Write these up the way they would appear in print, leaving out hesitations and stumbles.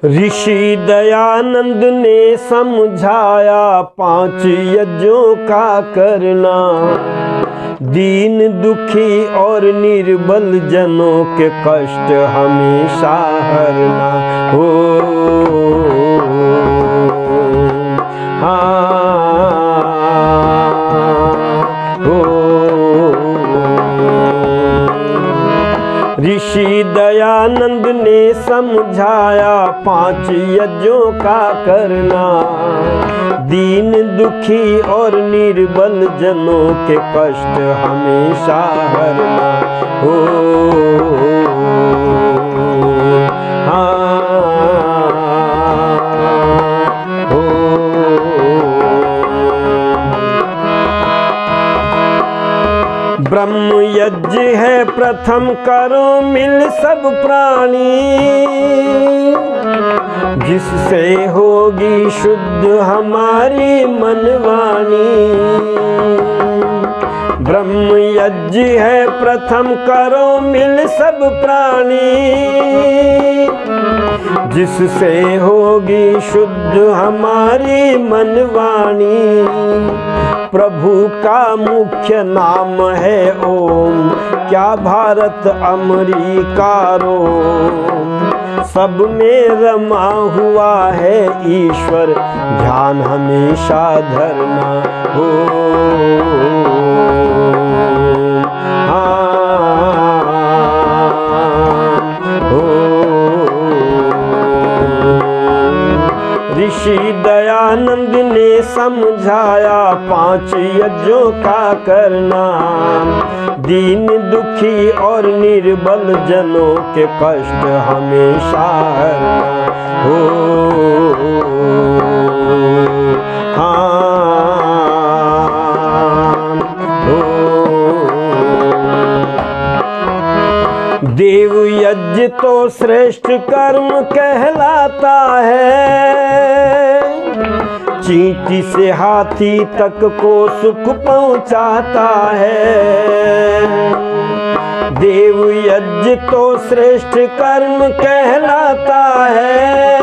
ऋषि दयानंद ने समझाया 5 यज्ञों का करना, दीन दुखी और निर्बल जनों के कष्ट हमेशा हरना। हो ऋषि दयानंद ने समझाया 5 यज्ञों का करना, दीन दुखी और निर्बल जनों के कष्ट हमेशा हरना। हो ब्रह्म यज्ञ है प्रथम करो मिल सब प्राणी, जिससे होगी शुद्ध हमारी मनवाणी। ब्रह्म यज्ञ है प्रथम करो मिल सब प्राणी, जिससे होगी शुद्ध हमारी मनवाणी। प्रभु का मुख्य नाम है ओम, क्या भारत अमेरिका रोम, सब में रमा हुआ है ईश्वर, ध्यान हमेशा धरना। हो ऋषि दयानंद ने समझाया 5 यज्ञों का करना, दीन दुखी और निर्बल जनों के कष्ट हमेशा हरना। हो देव यज्ञ तो श्रेष्ठ कर्म कहलाता है, चींटी से हाथी तक को सुख पहुंचाता है। देव यज्ञ तो श्रेष्ठ कर्म कहलाता है,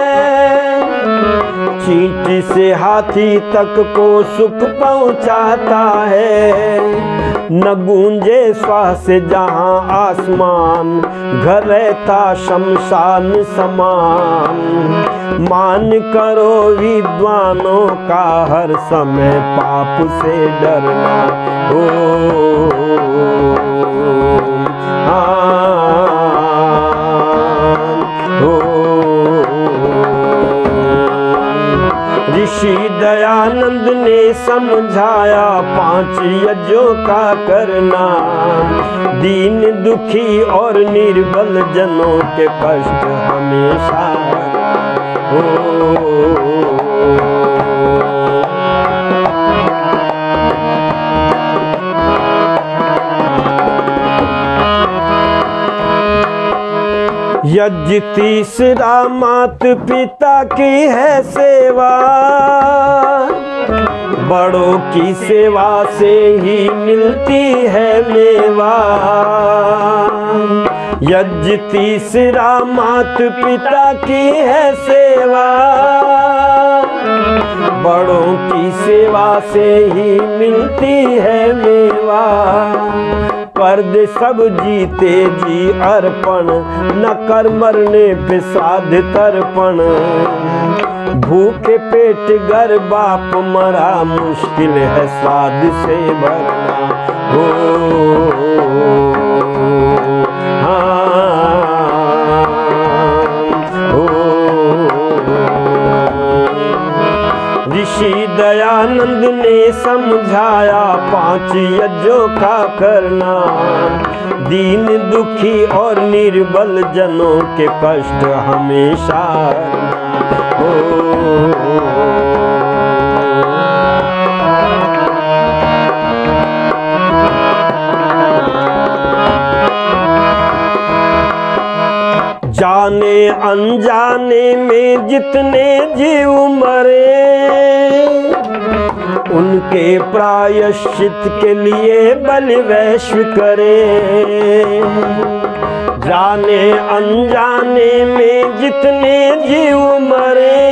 चींटी से हाथी तक को सुख पहुंचाता है। न गूंजे श्वास जहां आसमान, घर रहता शमशान समान। मान करो विद्वानों का हर समय पाप से डरना। हो ऋषि दयानंद ने समझाया 5 यज्ञों का करना, दीन दुखी और निर्बल जनों के कष्ट हमेशा। यज्ञ तीसरा मात पिता की है सेवा, बड़ों की सेवा से ही मिलती है मेवा। यज्ञ तीसरा मात पिता की है सेवा, बड़ों की सेवा से ही मिलती है मेवा। कर दे सब जीते जी अर्पण, न कर मरने पे साध तर्पण। भूखे पेट घर बाप मरा, मुश्किल है स्वाद से भरना। हो ऋषि दयानंद ने समझाया 5 यज्ञों का करना, दीन दुखी और निर्बल जनों के कष्ट हमेशा। जाने अनजाने में जितने जीव मरे, उनके प्रायश्चित के लिए बलि वैश्व करे। जाने अनजाने में जितने जीव मरे,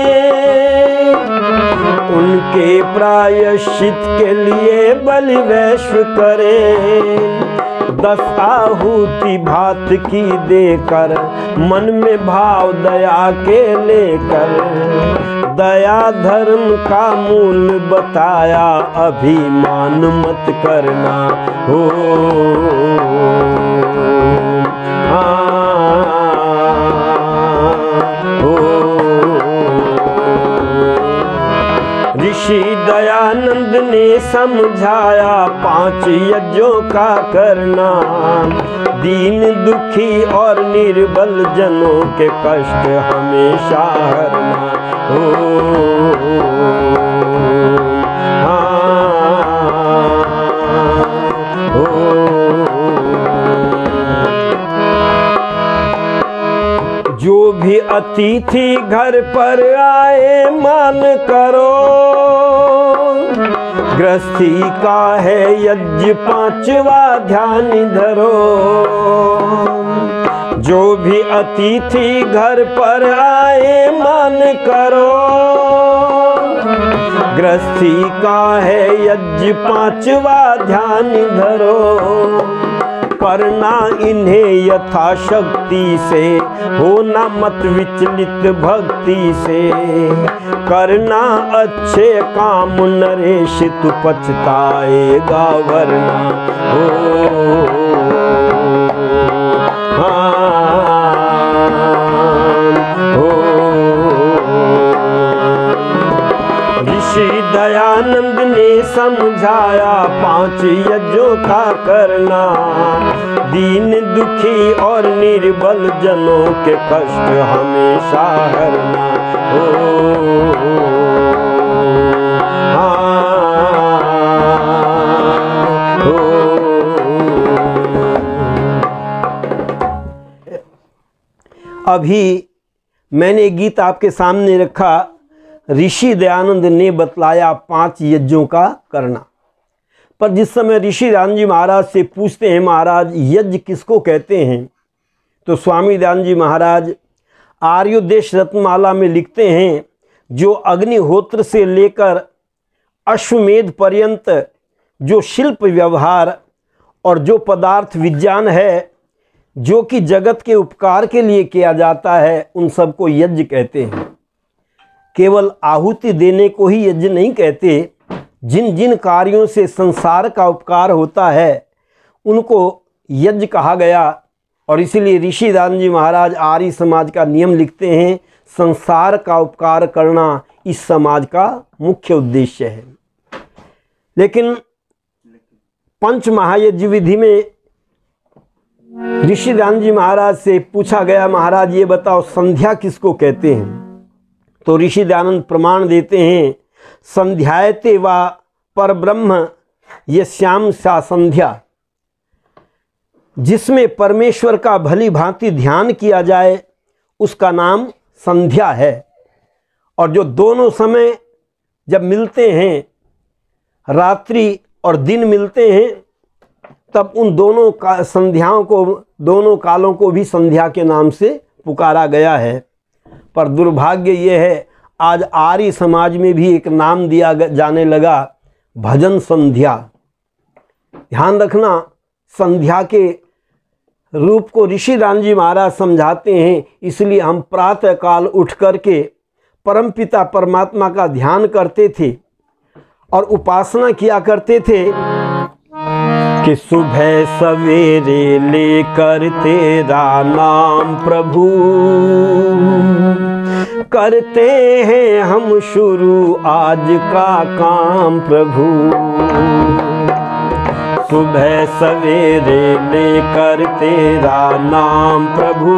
उनके प्रायश्चित के लिए बलि वैश्व करे। 10 आहुति भात की देकर, मन में भाव दया के लेकर, दया धर्म का मूल बताया, अभिमान मत करना हो। ऋषि दयानंद ने समझाया 5 यज्ञों का करना, दीन दुखी और निर्बल जनों के कष्ट हमेशा हरना हो। जो भी अतिथि घर पर आए मान करो, गृहस्थी का है यज्ञ 5वां ध्यान धरो। जो भी अतिथि घर पर आए मान करो, गृहस्थी का है यज्ञ 5वां ध्यान धरो। करना इन्हें यथाशक्ति से, होना मत विचलित भक्ति से। करना अच्छे काम नरेश, तू पछताएगा वरना हो। ऋषि दयानंद ने समझाया 5 यज्ञों का करना, दीन दुखी और निर्बल जनों के कष्ट हमेशा हरना हो। अभी मैंने गीत आपके सामने रखा, ऋषि दयानंद ने बतलाया 5 यज्ञों का करना। पर जिस समय ऋषि दयानंद जी महाराज से पूछते हैं, महाराज यज्ञ किसको कहते हैं, तो स्वामी दयानंद जी महाराज आर्योदेश रत्नमाला में लिखते हैं, जो अग्निहोत्र से लेकर अश्वमेध पर्यंत जो शिल्प व्यवहार और जो पदार्थ विज्ञान है, जो कि जगत के उपकार के लिए किया जाता है, उन सबको यज्ञ कहते हैं। केवल आहुति देने को ही यज्ञ नहीं कहते, जिन जिन कार्यों से संसार का उपकार होता है उनको यज्ञ कहा गया। और इसीलिए ऋषि दयानंद जी महाराज आर्य समाज का नियम लिखते हैं, संसार का उपकार करना इस समाज का मुख्य उद्देश्य है। लेकिन पंच महायज्ञ विधि में ऋषि दयानंद जी महाराज से पूछा गया, महाराज ये बताओ संध्या किसको कहते हैं, तो ऋषि दयानंद प्रमाण देते हैं, संध्यायते वा परब्रह्म यस्याम सा संध्या, जिसमें परमेश्वर का भली भांति ध्यान किया जाए उसका नाम संध्या है। और जो दोनों समय जब मिलते हैं, रात्रि और दिन मिलते हैं, तब उन दोनों का संध्याओं को, दोनों कालों को भी संध्या के नाम से पुकारा गया है। पर दुर्भाग्य ये है, आज आर्य समाज में भी एक नाम दिया जाने लगा, भजन संध्या। ध्यान रखना, संध्या के रूप को ऋषि दयानंद जी महाराज समझाते हैं। इसलिए हम प्रातः काल उठ करके परमपिता परमात्मा का ध्यान करते थे और उपासना किया करते थे कि सुबह सवेरे लेकर तेरा नाम प्रभु करते हैं हम शुरू आज का काम प्रभु। सुबह सवेरे लेकर तेरा नाम प्रभु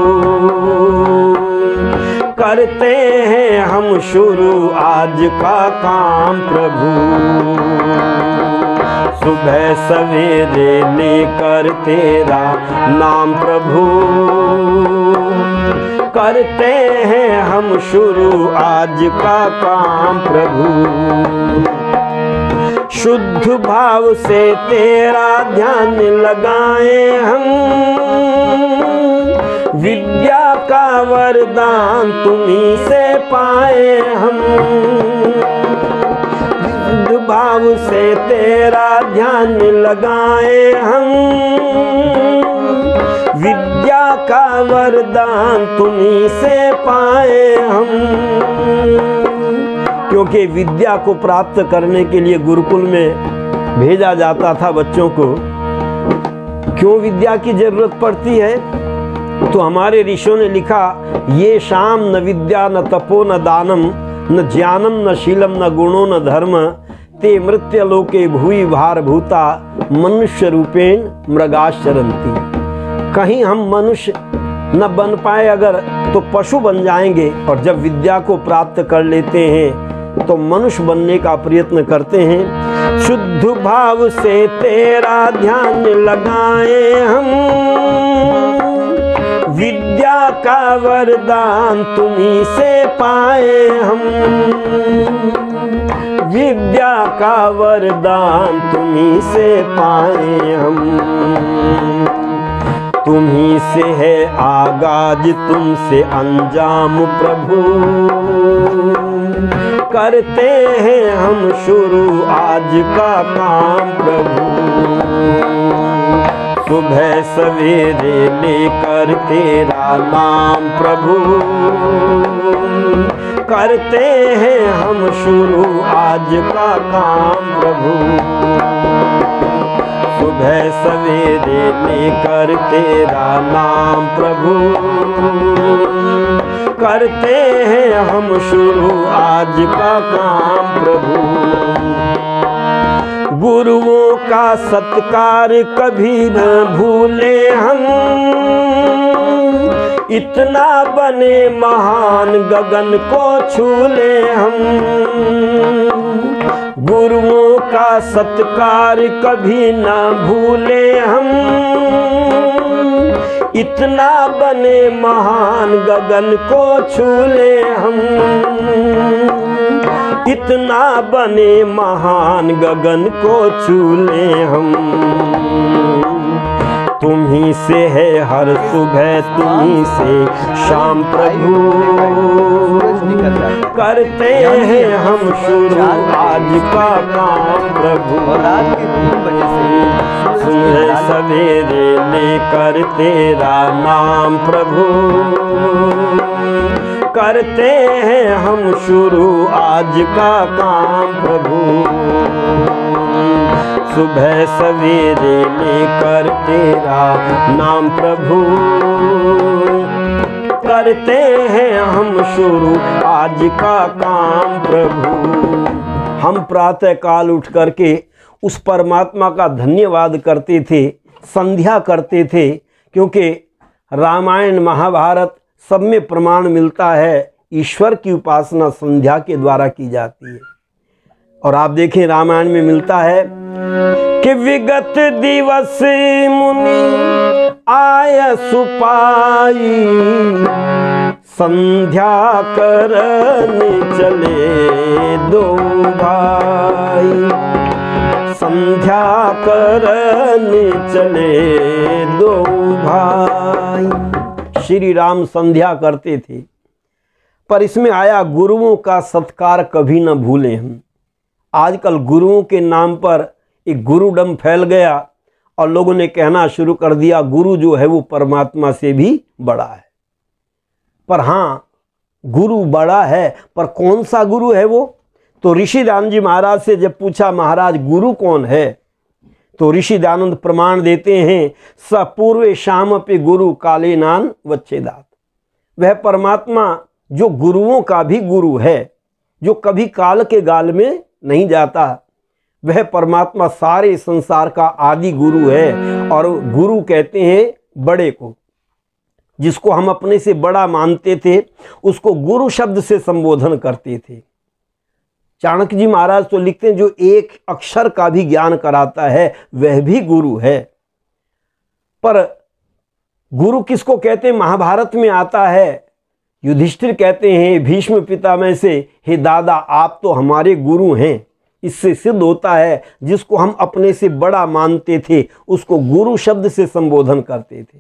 करते हैं हम शुरू आज का काम प्रभु। सुबह सवेरे लेकर तेरा नाम प्रभु करते हैं हम शुरू आज का काम प्रभु। शुद्ध भाव से तेरा ध्यान लगाए हम, विद्या का वरदान तुम्हीं से पाए हम। शुद्ध भाव से तेरा ध्यान लगाए हम, विद्या का वरदान तुम्हीं से पाए हम। क्योंकि विद्या को प्राप्त करने के लिए गुरुकुल में भेजा जाता था बच्चों को। क्यों विद्या की जरूरत पड़ती है? तो हमारे ऋषियों ने लिखा, ये शाम न विद्या न तपो न दानम न ज्ञानम न शीलम न गुणो न धर्म, ते मृत्युलोके भूई भारभूता मनुष्य रूपेण मृगाश्चरन्ति। कहीं हम मनुष्य न बन पाए अगर, तो पशु बन जाएंगे, और जब विद्या को प्राप्त कर लेते हैं तो मनुष्य बनने का प्रयत्न करते हैं। शुद्ध भाव से तेरा ध्यान लगाए हम, विद्या का वरदान तुम्हीं से पाए हम। विद्या का वरदान तुम्हीं से पाए हम। तुम्हीं से है आगाज तुमसे अंजाम प्रभु, करते हैं हम शुरू आज का काम प्रभु। सुबह सवेरे लेकर तेरा नाम प्रभु, करते हैं हम शुरू आज का काम प्रभु। सुबह सवेरे लेकर तेरा नाम प्रभु, करते हैं हम शुरू आज का काम प्रभु। गुरुओं का सत्कार कभी न भूले हम, इतना बने महान गगन को छूले हम। गुरुओं का सत्कार कभी न भूले हम, इतना बने महान गगन को छूले हम। इतना बने महान गगन को छूले हम। तुम्हीं से है हर सुबह तुम्हीं से शाम प्रभु, करते हैं हम शुरू आज का काम प्रभु। सुबह सवेरे लेकर तेरा नाम प्रभु, करते हैं हम शुरू आज का काम प्रभु। सुबह सवेरे लेकर तेरा नाम प्रभु, करते हैं हम शुरू आज का काम प्रभु। हम प्रातः काल उठ करके उस परमात्मा का धन्यवाद करते थे, संध्या करते थे, क्योंकि रामायण महाभारत सब में प्रमाण मिलता है ईश्वर की उपासना संध्या के द्वारा की जाती है। और आप देखें रामायण में मिलता है कि विगत दिवस मुनि आय सुपाई, संध्या करने चले दो भाई। संध्या करने चले दो भाई। श्री राम संध्या करते थे, पर इसमें आया गुरुओं का सत्कार कभी न भूलें हम। आजकल गुरुओं के नाम पर एक गुरुडम फैल गया और लोगों ने कहना शुरू कर दिया गुरु जो है वो परमात्मा से भी बड़ा है। पर हाँ, गुरु बड़ा है, पर कौन सा गुरु है वो? तो ऋषि दयानंद जी महाराज से जब पूछा महाराज गुरु कौन है, तो ऋषि दयानंद प्रमाण देते हैं स पूर्वे शाम पे गुरु काले नान वच्छेदात। वह परमात्मा जो गुरुओं का भी गुरु है, जो कभी काल के गाल में नहीं जाता, वह परमात्मा सारे संसार का आदि गुरु है। और गुरु कहते हैं बड़े को, जिसको हम अपने से बड़ा मानते थे उसको गुरु शब्द से संबोधन करते थे। चाणक्य जी महाराज तो लिखते हैं जो एक अक्षर का भी ज्ञान कराता है वह भी गुरु है। पर गुरु किसको कहते हैं? महाभारत में आता है, युधिष्ठिर कहते हैं भीष्म पितामह से, हे दादा आप तो हमारे गुरु हैं, इससे सिद्ध होता है जिसको हम अपने से बड़ा मानते थे उसको गुरु शब्द से संबोधन करते थे।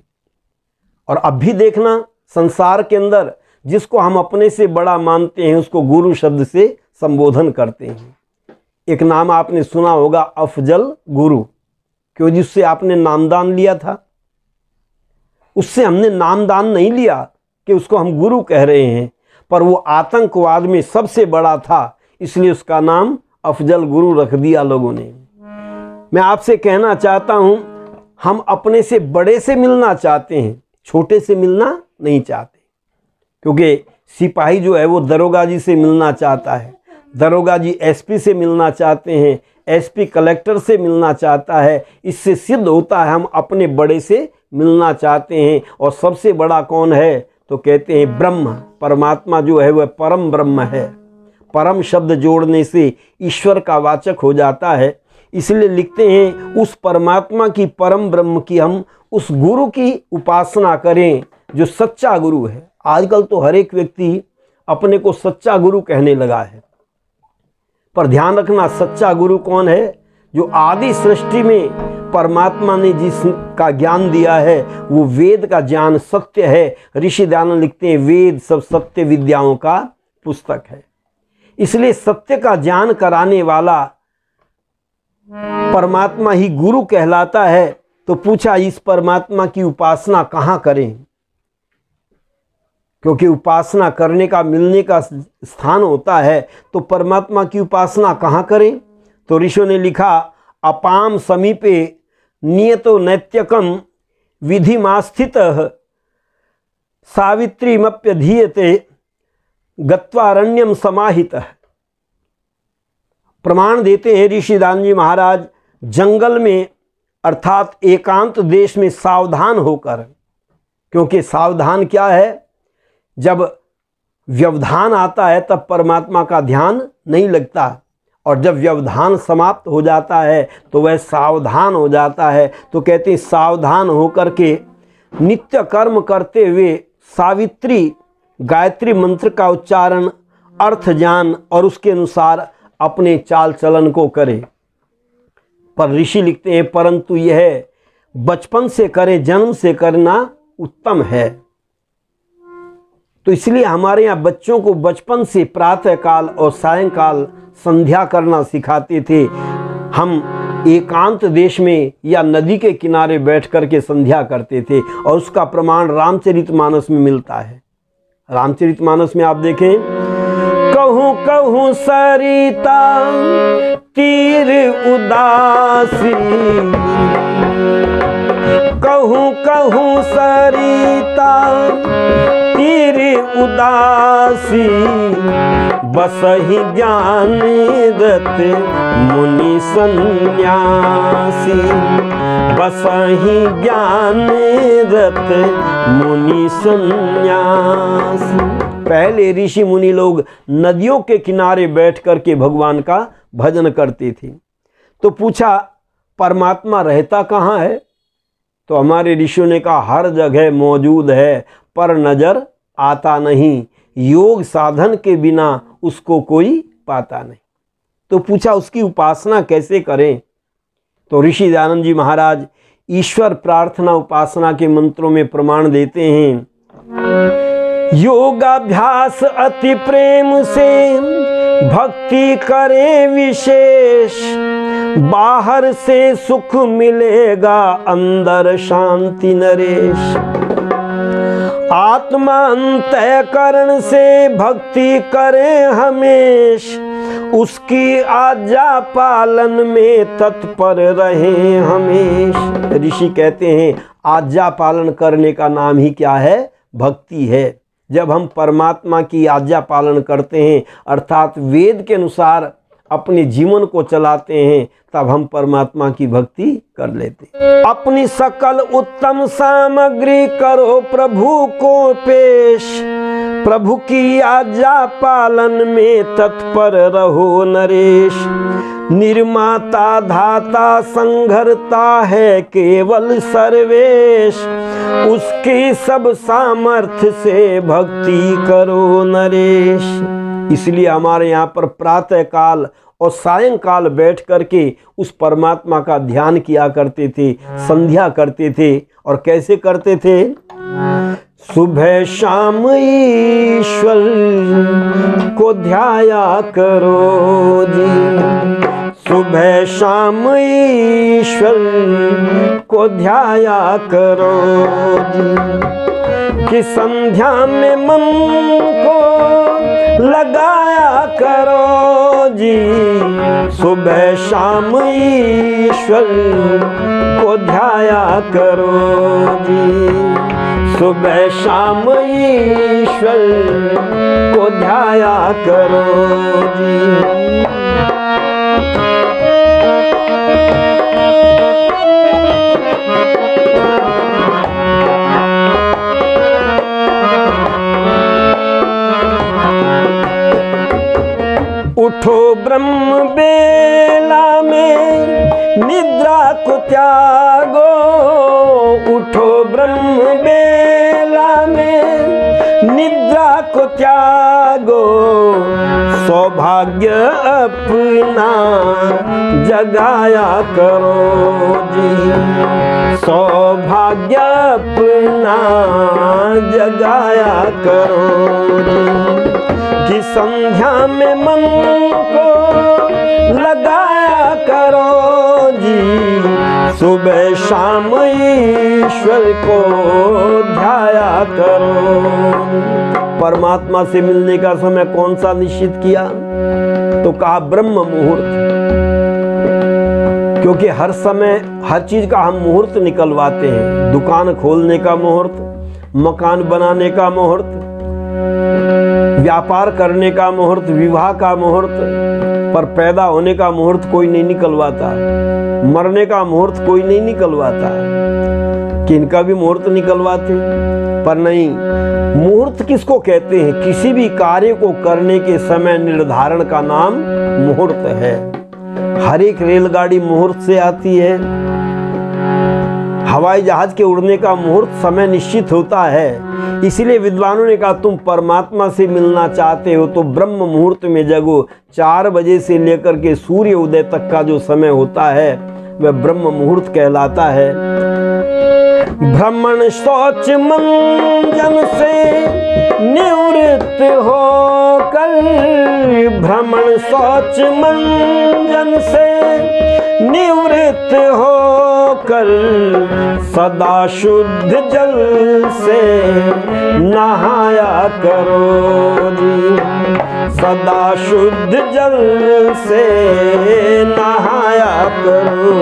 और अब भी देखना, संसार के अंदर जिसको हम अपने से बड़ा मानते हैं उसको गुरु शब्द से संबोधन करते हैं। एक नाम आपने सुना होगा, अफजल गुरु, क्यों? जिससे आपने नामदान लिया था। उससे हमने नामदान नहीं लिया कि उसको हम गुरु कह रहे हैं, पर वो आतंकवाद में सबसे बड़ा था, इसलिए उसका नाम अफजल गुरु रख दिया लोगों ने। मैं आपसे कहना चाहता हूं, हम अपने से बड़े से मिलना चाहते हैं, छोटे से मिलना नहीं चाहते। क्योंकि सिपाही जो है वो दरोगा जी से मिलना चाहता है, दरोगा जी एसपी से मिलना चाहते हैं, एसपी कलेक्टर से मिलना चाहता है। इससे सिद्ध होता है हम अपने बड़े से मिलना चाहते हैं। और सबसे बड़ा कौन है? तो कहते हैं ब्रह्म, परमात्मा जो है वह परम ब्रह्म है। परम शब्द जोड़ने से ईश्वर का वाचक हो जाता है। इसलिए लिखते हैं उस परमात्मा की, परम ब्रह्म की हम उस गुरु की उपासना करें जो सच्चा गुरु है। आजकल तो हर एक व्यक्ति अपने को सच्चा गुरु कहने लगा है, पर ध्यान रखना सच्चा गुरु कौन है? जो आदि सृष्टि में परमात्मा ने जिसका ज्ञान दिया है वो वेद का ज्ञान सत्य है। ऋषि दयानंद लिखते हैं वेद सब सत्य विद्याओं का पुस्तक है। इसलिए सत्य का ज्ञान कराने वाला परमात्मा ही गुरु कहलाता है। तो पूछा इस परमात्मा की उपासना कहाँ करें? क्योंकि उपासना करने का, मिलने का स्थान होता है, तो परमात्मा की उपासना कहाँ करें? तो ऋषियों ने लिखा, अपाम समीपे नियतो नैत्यकम विधिमास्थितः सावित्रीमप्यधीयते गत्वारण्यम समाहितः। प्रमाण देते हैं ऋषि दयानंद जी महाराज, जंगल में अर्थात एकांत देश में सावधान होकर, क्योंकि सावधान क्या है? जब व्यवधान आता है तब परमात्मा का ध्यान नहीं लगता, और जब व्यवधान समाप्त हो जाता है तो वह सावधान हो जाता है। तो कहते हैं सावधान होकर के नित्य कर्म करते हुए सावित्री गायत्री मंत्र का उच्चारण, अर्थ ज्ञान और उसके अनुसार अपने चाल चलन को करे। पर ऋषि लिखते हैं परंतु यह बचपन से करे, जन्म से करना उत्तम है। तो इसलिए हमारे यहाँ बच्चों को बचपन से प्रातः काल और सायंकाल संध्या करना सिखाते थे। हम एकांत देश में या नदी के किनारे बैठ कर के संध्या करते थे, और उसका प्रमाण रामचरितमानस में मिलता है। रामचरितमानस में आप देखें, कहूँ कहूँ सरिता तीर उदासी, कहूँ कहूँ सरिता तीर उदासी, बसहि ज्ञान दत्त मुनि सन्यासी, बसहि ज्ञान दत्त मुनि सन्यासी। पहले ऋषि मुनि लोग नदियों के किनारे बैठ कर के भगवान का भजन करते थे। तो पूछा परमात्मा रहता कहाँ है? तो हमारे ऋषियों ने कहा हर जगह मौजूद है, पर नजर आता नहीं, योग साधन के बिना उसको कोई पाता नहीं। तो पूछा उसकी उपासना कैसे करें? तो ऋषि दयानंद जी महाराज ईश्वर प्रार्थना उपासना के मंत्रों में प्रमाण देते हैं, योगाभ्यास अति प्रेम से भक्ति करे विशेष, बाहर से सुख मिलेगा अंदर शांति नरेश, आत्मा अंतःकरण से भक्ति करे हमेश, उसकी आज्ञा पालन में तत्पर रहे हमेश। ऋषि कहते हैं आज्ञा पालन करने का नाम ही क्या है? भक्ति है। जब हम परमात्मा की आज्ञा पालन करते हैं अर्थात वेद के अनुसार अपने जीवन को चलाते हैं, तब हम परमात्मा की भक्ति कर लेते हैं। अपनी सकल उत्तम सामग्री करो प्रभु को पेश, प्रभु की आज्ञा पालन में तत्पर रहो नरेश, निर्माता धाता संघरता है केवल सर्वेश, उसकी सब सामर्थ्य से भक्ति करो नरेश। इसलिए हमारे यहाँ पर प्रातः काल और सायंकाल बैठ करके उस परमात्मा का ध्यान किया करते थे, संध्या करते थे। और कैसे करते थे? सुबह शाम ईश्वर को ध्याया करो जी, सुबह शाम ईश्वर को ध्याया करो जी, कि संध्या में मन को लगाया करो जी, सुबह शाम ईश्वर को ध्याया करो जी, सुबह शाम ईश्वर को ध्याया करो जी। उठो ब्रह्म बेला में निद्रा को त्यागो, उठो ब्रह्म बेला में निद्रा को त्यागो, सौभाग्य अपना जगाया करो जी, सौभाग्य अपना जगाया करो जी, कि संध्या में मन को लगाया करो जी, सुबह शाम ईश्वर को ध्याया करो। परमात्मा से मिलने का समय कौन सा निश्चित किया? तो कहा ब्रह्म मुहूर्त, क्योंकि हर समय हर चीज का हम मुहूर्त निकलवाते हैं। दुकान खोलने का मुहूर्त, मकान बनाने का मुहूर्त, व्यापार करने का मुहूर्त, विवाह का मुहूर्त, पर पैदा होने का मुहूर्त कोई नहीं निकलवाता, मरने का मुहूर्त कोई नहीं निकलवाता। किनका भी मुहूर्त निकलवाते, पर नहीं। मुहूर्त किसको कहते हैं? किसी भी कार्य को करने के समय निर्धारण का नाम मुहूर्त है। हर एक रेलगाड़ी मुहूर्त से आती है, हवाई जहाज के उड़ने का मुहूर्त समय निश्चित होता है। इसलिए विद्वानों ने कहा तुम परमात्मा से मिलना चाहते हो तो ब्रह्म मुहूर्त में जगो। 4 बजे से लेकर के सूर्य उदय तक का जो समय होता है वह ब्रह्म मुहूर्त कहलाता है। भ्रमण शौच मंजन से निवृत्त होकर, भ्रमण शौच मंजन से निवृत्त होकर, सदा शुद्ध जल से नहाया करो जी, सदा शुद्ध जल से नहाया करो।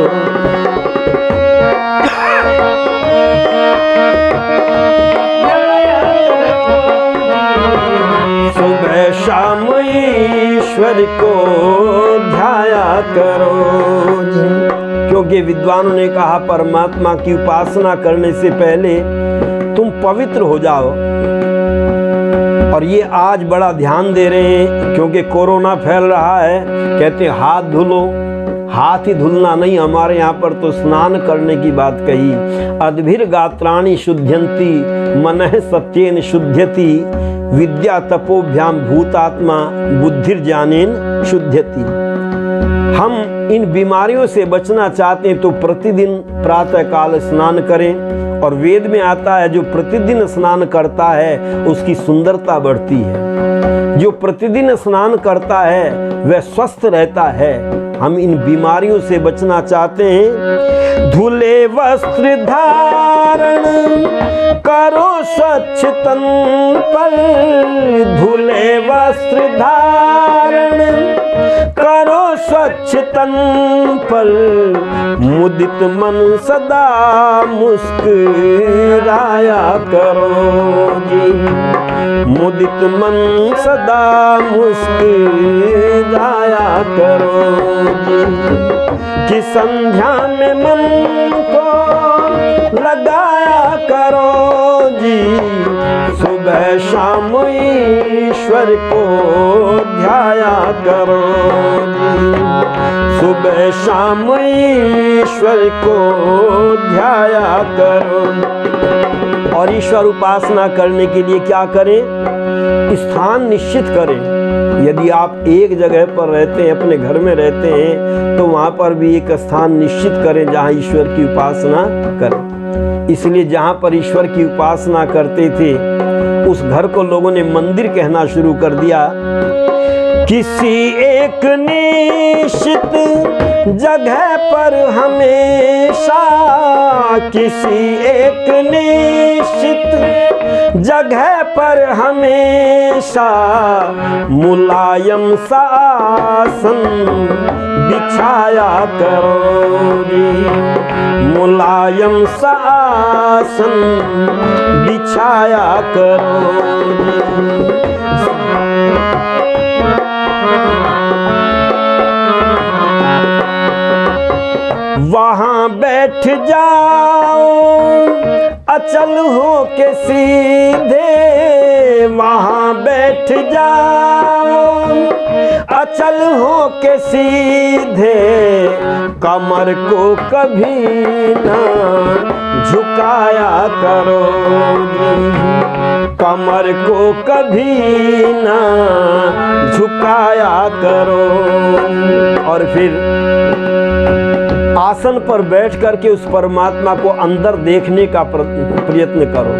सुबह शाम ईश्वर को ध्याया करो जी, क्योंकि विद्वानों ने कहा परमात्मा की उपासना करने से पहले तुम पवित्र हो जाओ। और ये आज बड़ा ध्यान दे रहे हैं क्योंकि कोरोना फैल रहा है। कहते हैं हाथ धुलो, हाथ ही धुलना नहीं, हमारे यहाँ पर तो स्नान करने की बात कही। अद्भिर गात्राणि शुद्ध्यन्ति मनः सत्येन शुद्ध्यति, विद्या तपोभ्याम भूतात्मा बुद्धिर्ज्ञानेन शुद्ध्यति। हम इन बीमारियों से बचना चाहते हैं तो प्रतिदिन प्रातः काल स्नान करें। और वेद में आता है जो प्रतिदिन स्नान करता है उसकी सुंदरता बढ़ती है, जो प्रतिदिन स्नान करता है वह स्वस्थ रहता है। हम इन बीमारियों से बचना चाहते हैं। धुले वस्त्र धारण करो स्वच्छ तन पर, धुले वस्त्र धारण करो स्वच्छ तन पर, मुदित मन सदा मुस्कुराया करो जी, मुदित मन सदा मुस्कुराया करो जी, कि संध्या में मन को लगाया करो जी, सुबह शाम ईश्वर को ध्याया करो जी, सुबह शाम ईश्वर को ध्याया करो। और ईश्वर उपासना करने के लिए क्या करें? स्थान निश्चित करें। यदि आप एक जगह पर रहते हैं, अपने घर में रहते हैं, तो वहाँ पर भी एक स्थान निश्चित करें जहाँ ईश्वर की उपासना करें। इसलिए जहाँ पर ईश्वर की उपासना करते थे उस घर को लोगों ने मंदिर कहना शुरू कर दिया। किसी एक निश्चित जगह पर हमेशा, किसी एक निश्चित जगह पर हमेशा मुलायम सा आसन बिछाया करोगी, मुलायम सा आसन बिछाया करोगी। वहाँ बैठ जाओ अचल हो के सीधे, वहाँ बैठ जाओ अचल हो के सीधे, कमर को कभी ना झुकाया करोगी, कमर को कभी ना झुकाया करो। और फिर आसन पर बैठ करके उस परमात्मा को अंदर देखने का प्रयत्न करो,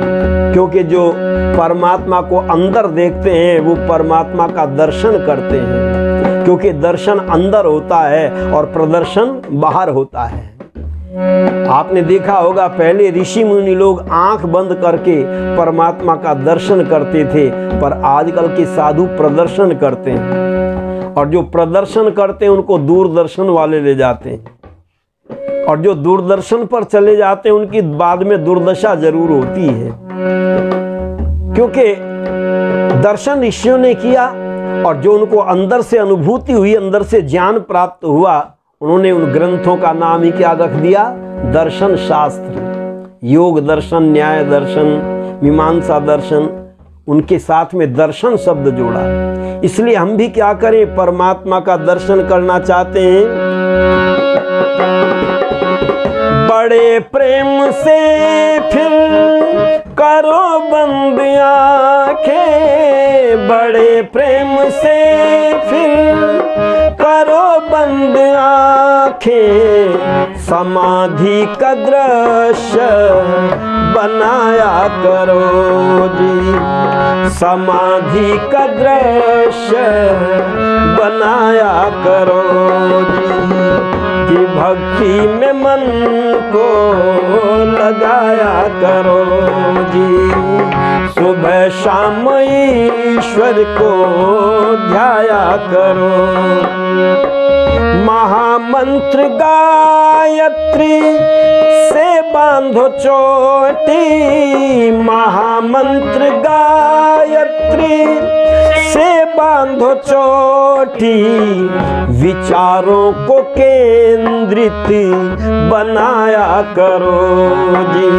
क्योंकि जो परमात्मा को अंदर देखते हैं वो परमात्मा का दर्शन करते हैं, क्योंकि दर्शन अंदर होता है और प्रदर्शन बाहर होता है। आपने देखा होगा पहले ऋषि मुनि लोग आंख बंद करके परमात्मा का दर्शन करते थे, पर आजकल के साधु प्रदर्शन करते हैं, और जो प्रदर्शन करते हैं उनको दूरदर्शन वाले ले जाते हैं, और जो दूरदर्शन पर चले जाते हैं उनकी बाद में दुर्दशा जरूर होती है, क्योंकि दर्शन ऋषियों ने किया और जो उनको अंदर से अनुभूति हुई, अंदर से ज्ञान प्राप्त हुआ, उन्होंने उन ग्रंथों का नाम ही क्या रख दिया? दर्शन शास्त्र। योग दर्शन, न्याय दर्शन, मीमांसा दर्शन, उनके साथ में दर्शन शब्द जोड़ा। इसलिए हम भी क्या करें, परमात्मा का दर्शन करना चाहते हैं, बड़े प्रेम से फिर करो बंद आंखें, बड़े प्रेम से फिर करो बंद आंखें, समाधि का दृश्य बनाया करो जी, समाधि का दृश्य बनाया करो जी, कि भक्ति में मन को लगाया करो जी, सुबह शाम ईश्वर को ध्याया करो। महामंत्र गायत्री से बांधो चोटी, महामंत्र गायत्री से बांधो चोटी, विचारों को केंद्रित बनाया करो जी,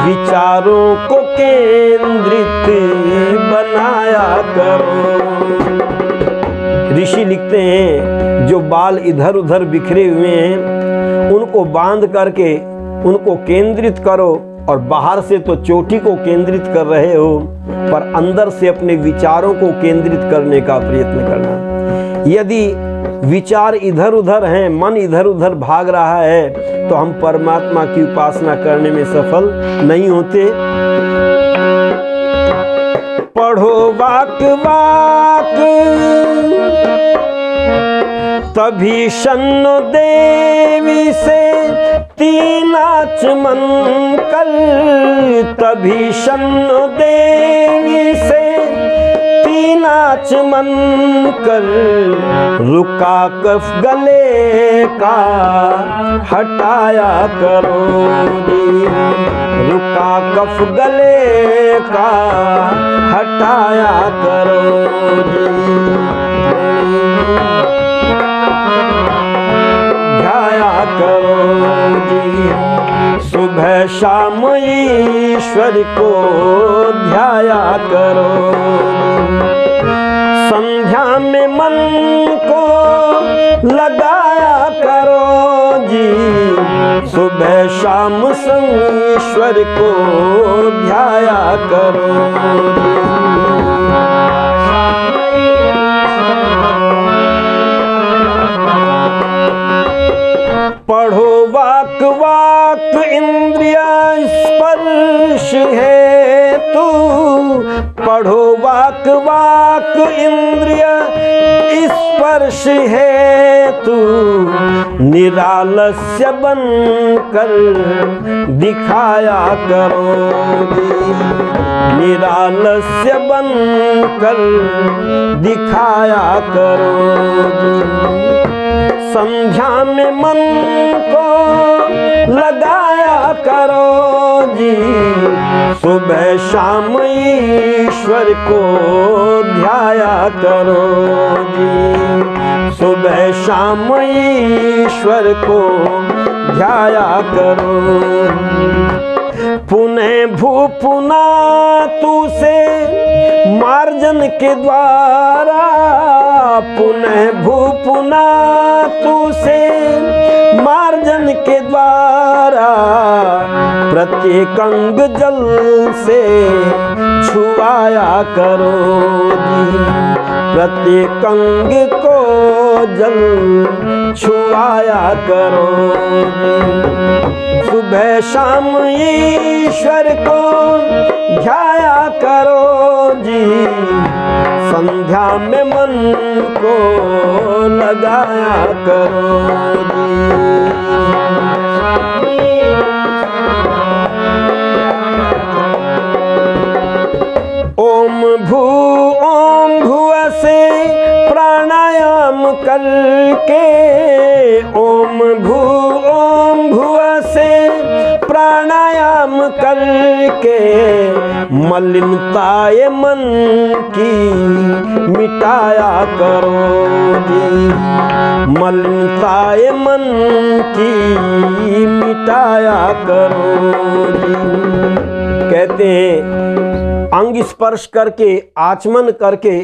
विचारों को केंद्रित बनाया करो। ऋषि लिखते हैं जो बाल इधर उधर बिखरे हुए हैं उनको बांध करके उनको केंद्रित करो, और बाहर से तो चोटी को केंद्रित कर रहे हो, पर अंदर से अपने विचारों को केंद्रित करने का प्रयत्न करना। यदि विचार इधर उधर हैं, मन इधर उधर भाग रहा है, तो हम परमात्मा की उपासना करने में सफल नहीं होते। पढ़ो वाक वाक तभी शन्नो देवी से तीन आचमन कर, तभी शन्नो देवी से तीन आचमन कर, रुका कफ गले का हटाया करो जी, रुका कफ गले का हटाया करो जी, ध्याया करो जी, सुबह शाम ईश्वर को ध्याया करो, संध्या में मन को लगाया करो जी, सुबह शाम ईश्वर को ध्याया करो जी। पढ़ो वाक वाक इंद्रिय स्पर्श है तू, पढ़ो वाक वाक इंद्रिय स्पर्श है तू, निरालस्य बनकर दिखाया करोगी, निरालस्य बनकर दिखाया करोगी। संध्या में मन को लगाया करो जी, सुबह शाम ईश्वर को ध्याया करो जी, सुबह शाम ईश्वर को ध्याया करो। पुनः भू पुना तू से मार्जन के द्वारा, पुनः भू पुना तू से मार्जन के द्वारा, प्रत्येक अंग जल से छुआया करो जी, प्रत्येक अंग को जल छुआया करो जी। सुबह शाम ईश्वर को ध्याया करो जी, संध्या में मन को लगाया करो जी। ओम भुव से प्राणायाम करके, ओम भुव से प्राणायाम करके, मलिनताए मन की मिटाया करो जी, मलिनताए मन की मिटाया करो जी। कहते हैं अंग स्पर्श करके, आचमन करके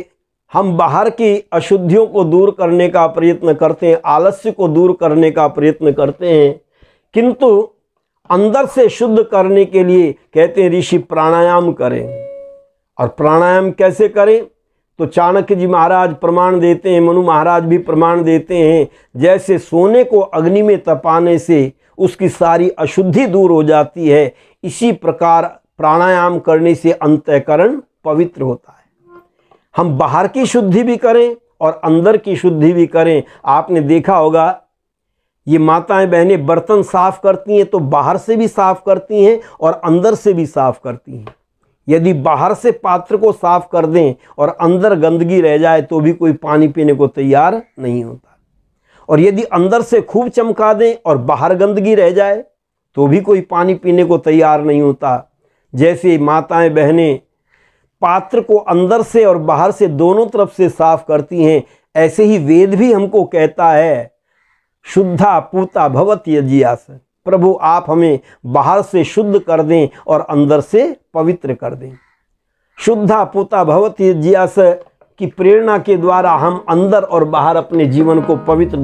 हम बाहर की अशुद्धियों को दूर करने का प्रयत्न करते हैं, आलस्य को दूर करने का प्रयत्न करते हैं, किंतु अंदर से शुद्ध करने के लिए कहते हैं ऋषि प्राणायाम करें। और प्राणायाम कैसे करें? तो चाणक्य जी महाराज प्रमाण देते हैं, मनु महाराज भी प्रमाण देते हैं, जैसे सोने को अग्नि में तपाने से उसकी सारी अशुद्धि दूर हो जाती है, इसी प्रकार प्राणायाम करने से अंतःकरण पवित्र होता है। हम बाहर की शुद्धि भी करें और अंदर की शुद्धि भी करें। आपने देखा होगा ये माताएं बहनें बर्तन साफ करती हैं तो बाहर से भी साफ करती हैं और अंदर से भी साफ करती हैं। यदि बाहर से पात्र को साफ कर दें और अंदर गंदगी रह जाए तो भी कोई पानी पीने को तैयार नहीं होता, और यदि अंदर से खूब चमका दें और बाहर गंदगी रह जाए तो भी कोई पानी पीने को तैयार नहीं होता। जैसे माताएं बहनें पात्र को अंदर से और बाहर से दोनों तरफ से साफ करती हैं, ऐसे ही वेद भी हमको कहता है शुद्धा पूता भवति यज्ञास, प्रभु आप हमें बाहर से शुद्ध कर दें और अंदर से पवित्र कर दें। शुद्धा पूता भवति यज्ञास की प्रेरणा के द्वारा हम अंदर और बाहर अपने जीवन को पवित्र